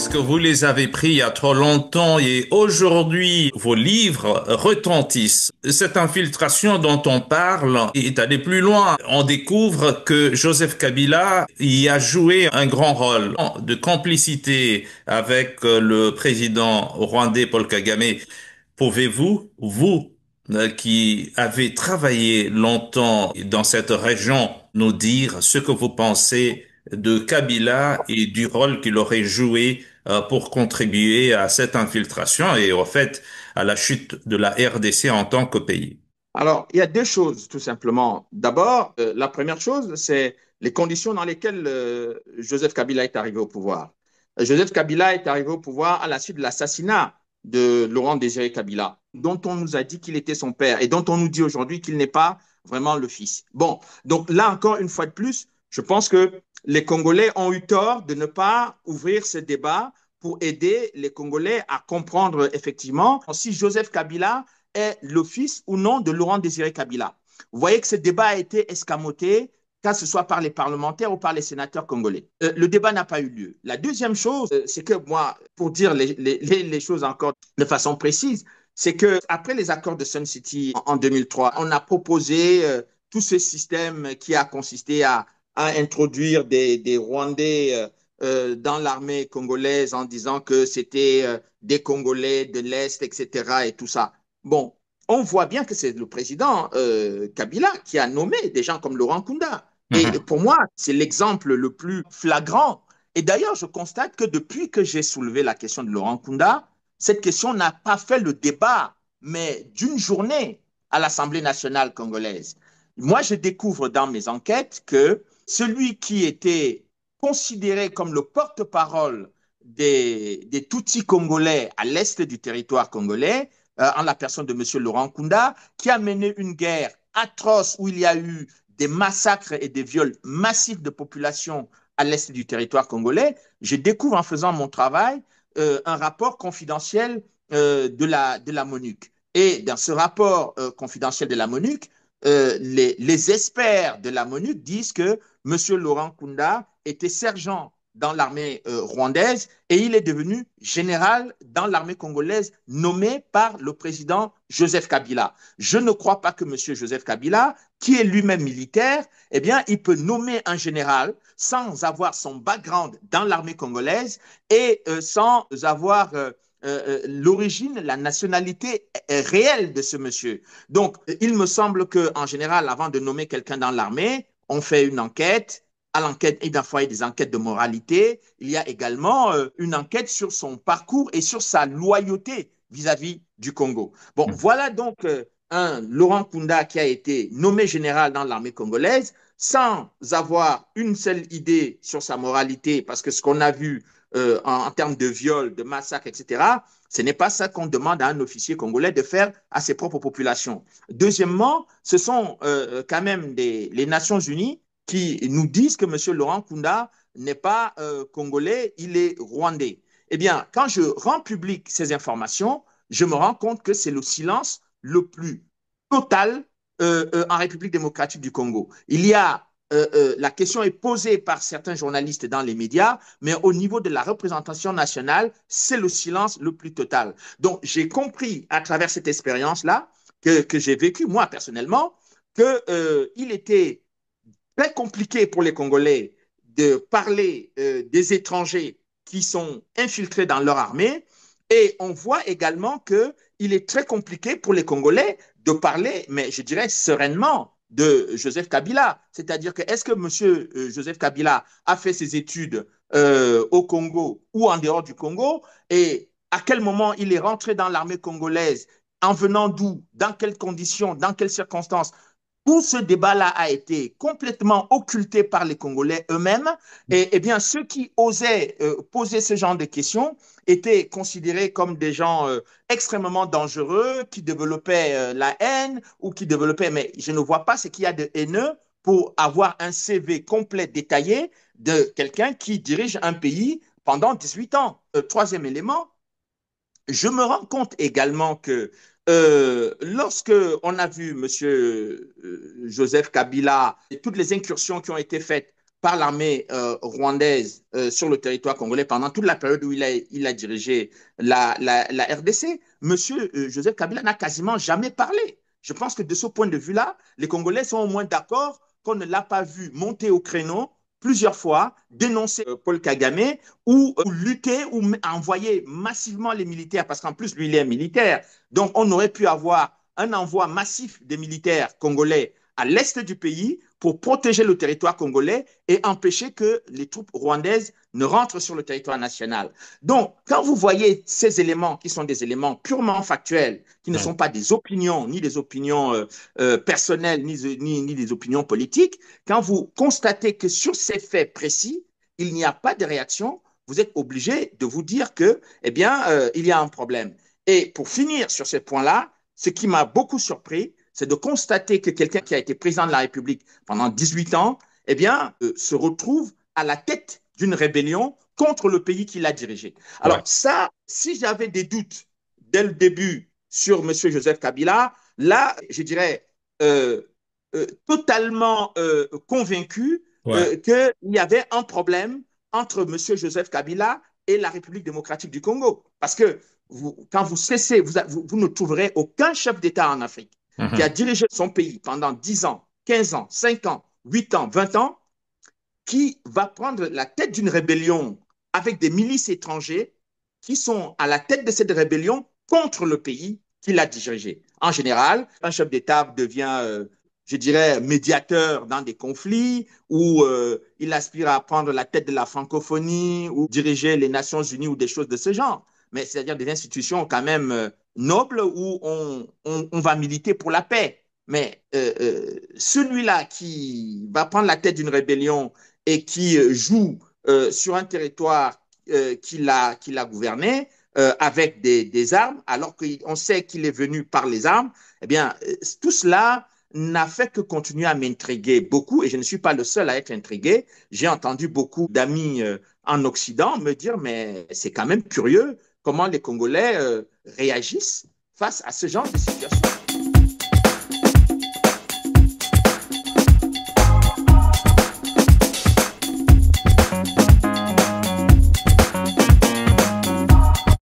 parce que vous les avez pris il y a trop longtemps et aujourd'hui vos livres retentissent. Cette infiltration dont on parle est allée plus loin. On découvre que Joseph Kabila y a joué un grand rôle de complicité avec le président rwandais Paul Kagame. Pouvez-vous, vous, qui avez travaillé longtemps dans cette région, nous dire ce que vous pensez de Kabila et du rôle qu'il aurait joué pour contribuer à cette infiltration et au fait à la chute de la RDC en tant que pays? Alors, il y a deux choses, tout simplement. D'abord, la première chose, c'est les conditions dans lesquelles Joseph Kabila est arrivé au pouvoir. Joseph Kabila est arrivé au pouvoir à la suite de l'assassinat de Laurent Désiré Kabila, dont on nous a dit qu'il était son père et dont on nous dit aujourd'hui qu'il n'est pas vraiment le fils. Bon, donc là encore, une fois de plus, je pense que les Congolais ont eu tort de ne pas ouvrir ce débat pour aider les Congolais à comprendre effectivement si Joseph Kabila est le fils ou non de Laurent Désiré Kabila. Vous voyez que ce débat a été escamoté, que ce soit par les parlementaires ou par les sénateurs congolais. Le débat n'a pas eu lieu. La deuxième chose, c'est que moi, pour dire les choses encore de façon précise, c'est que après les accords de Sun City en 2003, on a proposé tout ce système qui a consisté à introduire des Rwandais dans l'armée congolaise en disant que c'était des Congolais de l'Est, etc. et tout ça. Bon, on voit bien que c'est le président Kabila qui a nommé des gens comme Laurent Kunda. Et Mhm. pour moi, c'est l'exemple le plus flagrant. Et d'ailleurs, je constate que depuis que j'ai soulevé la question de Laurent Kunda, cette question n'a pas fait le débat, mais d'une journée à l'Assemblée nationale congolaise. Moi, je découvre dans mes enquêtes que celui qui était considéré comme le porte-parole des Tutsis congolais à l'est du territoire congolais, en la personne de M. Laurent Kunda, qui a mené une guerre atroce où il y a eu des massacres et des viols massifs de population à l'est du territoire congolais, je découvre en faisant mon travail un rapport confidentiel de la MONUC. Et dans ce rapport confidentiel de la MONUC, les experts de la MONUC disent que M. Laurent Kunda était sergent dans l'armée rwandaise et il est devenu général dans l'armée congolaise nommé par le président Joseph Kabila. Je ne crois pas que M. Joseph Kabila, qui est lui-même militaire, eh bien, il peut nommer un général sans avoir son background dans l'armée congolaise et sans avoir l'origine, la nationalité réelle de ce monsieur. Donc, il me semble qu'en général, avant de nommer quelqu'un dans l'armée, on fait une enquête. À l'enquête, il y a des enquêtes de moralité. Il y a également une enquête sur son parcours et sur sa loyauté vis-à-vis du Congo. Bon, voilà donc un Laurent Kunda qui a été nommé général dans l'armée congolaise sans avoir une seule idée sur sa moralité, parce que ce qu'on a vu en termes de viol, de massacre, etc., ce n'est pas ça qu'on demande à un officier congolais de faire à ses propres populations. Deuxièmement, ce sont quand même les Nations Unies qui nous disent que M. Laurent Kunda n'est pas congolais, il est rwandais. Eh bien, quand je rends public ces informations, je me rends compte que c'est le silence le plus total en République démocratique du Congo. Il y a la question est posée par certains journalistes dans les médias, mais au niveau de la représentation nationale, c'est le silence le plus total. Donc, j'ai compris à travers cette expérience-là que j'ai vécu, moi personnellement, qu'il était très compliqué pour les Congolais de parler des étrangers qui sont infiltrés dans leur armée. Et on voit également qu'il est très compliqué pour les Congolais de parler, mais je dirais sereinement, de Joseph Kabila. C'est-à-dire que est-ce que M. Joseph Kabila a fait ses études au Congo ou en dehors du Congo et à quel moment il est rentré dans l'armée congolaise, en venant d'où, dans quelles conditions, dans quelles circonstances. Tout ce débat-là a été complètement occulté par les Congolais eux-mêmes. Et bien, ceux qui osaient poser ce genre de questions étaient considérés comme des gens extrêmement dangereux, qui développaient la haine ou qui développaient... Mais je ne vois pas ce qu'il y a de haineux pour avoir un CV complet détaillé de quelqu'un qui dirige un pays pendant 18 ans. Troisième élément, je me rends compte également que lorsque on a vu M. Joseph Kabila et toutes les incursions qui ont été faites par l'armée rwandaise sur le territoire congolais pendant toute la période où il a dirigé la RDC, Monsieur Joseph Kabila n'a quasiment jamais parlé. Je pense que de ce point de vue-là, les Congolais sont au moins d'accord qu'on ne l'a pas vu monter au créneau plusieurs fois, dénoncer Paul Kagame ou lutter ou envoyer massivement les militaires, parce qu'en plus, lui, il est militaire. Donc, on aurait pu avoir un envoi massif des militaires congolais à l'est du pays pour protéger le territoire congolais et empêcher que les troupes rwandaises ne rentrent sur le territoire national. Donc, quand vous voyez ces éléments qui sont des éléments purement factuels, qui ne sont pas des opinions, ni des opinions personnelles, ni des opinions politiques, quand vous constatez que sur ces faits précis, il n'y a pas de réaction, vous êtes obligé de vous dire que, eh bien, il y a un problème. Et pour finir sur ces points-là, ce qui m'a beaucoup surpris, c'est de constater que quelqu'un qui a été président de la République pendant 18 ans, eh bien, se retrouve à la tête d'une rébellion contre le pays qu'il a dirigé. Alors Ouais. ça, si j'avais des doutes dès le début sur M. Joseph Kabila, là, je dirais totalement convaincu Ouais. qu'il y avait un problème entre M. Joseph Kabila et la République démocratique du Congo. Parce que quand vous cessez, vous ne trouverez aucun chef d'État en Afrique qui a Mhm. dirigé son pays pendant 10 ans, 15 ans, 5 ans, 8 ans, 20 ans, qui va prendre la tête d'une rébellion avec des milices étrangers qui sont à la tête de cette rébellion contre le pays qu'il a dirigé. En général, un chef d'État devient, je dirais, médiateur dans des conflits ou il aspire à prendre la tête de la francophonie ou diriger les Nations Unies ou des choses de ce genre. Mais c'est-à-dire des institutions quand même nobles où on va militer pour la paix. Mais celui-là qui va prendre la tête d'une rébellion et qui joue sur un territoire qu'il a gouverné avec des armes, alors qu'on sait qu'il est venu par les armes, eh bien, tout cela n'a fait que continuer à m'intriguer beaucoup, et je ne suis pas le seul à être intrigué. J'ai entendu beaucoup d'amis en Occident me dire, mais c'est quand même curieux comment les Congolais réagissent face à ce genre de situation.